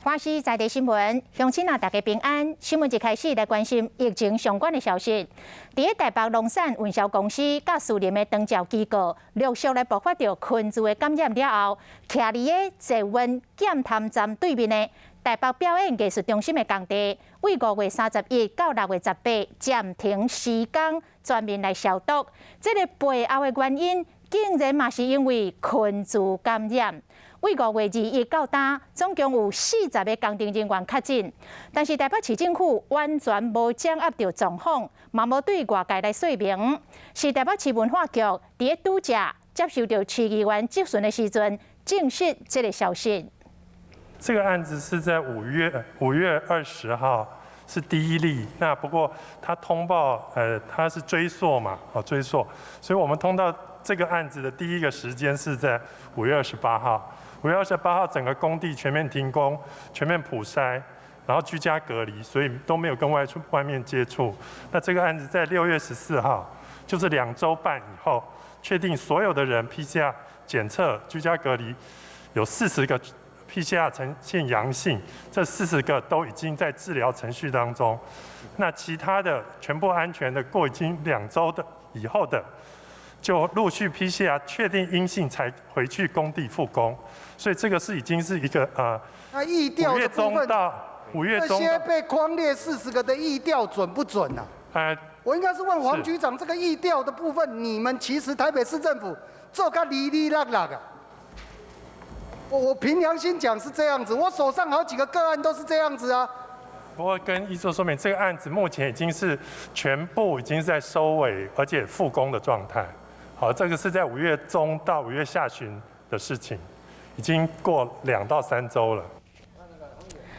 欢喜在地新闻，乡亲啊，大家平安。新闻一开始来关心疫情相关的消息。伫台北农产运销公司甲私人的长照机构陆续来爆发着群聚的感染了后，徛伫个济温检探站对面的台北表演艺术中心的工地，为5月31到6月18暂停施工，全面来消毒。这个背后的原因，竟然嘛是因为群聚感染。为5月21到今，总共有40个工程人员确诊，但是台北市政府完全无掌握到状况，嘛无对外界来说明。是台北市文化局伫咧拄则接受到区议员质询的时阵，证实这个消息。这个案子是在5月20号是第一例，那不过他通报他是追溯嘛，追溯，所以我们通到这个案子的第一个时间是在5月28号。5月28号，整个工地全面停工，全面普筛，然后居家隔离，所以都没有跟外面接触。那这个案子在6月14号，就是2周半以后，确定所有的人 PCR 检测、居家隔离，有40个 PCR 呈现阳性，这40个都已经在治疗程序当中。那其他的全部安全的，过已经2周的以后的，就陆续 PCR 确定阴性才回去工地复工，所以这个是已经是一个那疫调的部分，到5月中，这些被匡列40个的疫调准不准啊？我应该是问黄局长，这个疫调的部分，你们其实台北市政府做个哩哩啦啦啊。我凭良心讲是这样子，我手上好几个个案都是这样子啊。不过跟医生说明，这个案子目前已经是全部已经在收尾，而且复工的状态。好，这个是在5月中到5月下旬的事情，已经过2到3周了。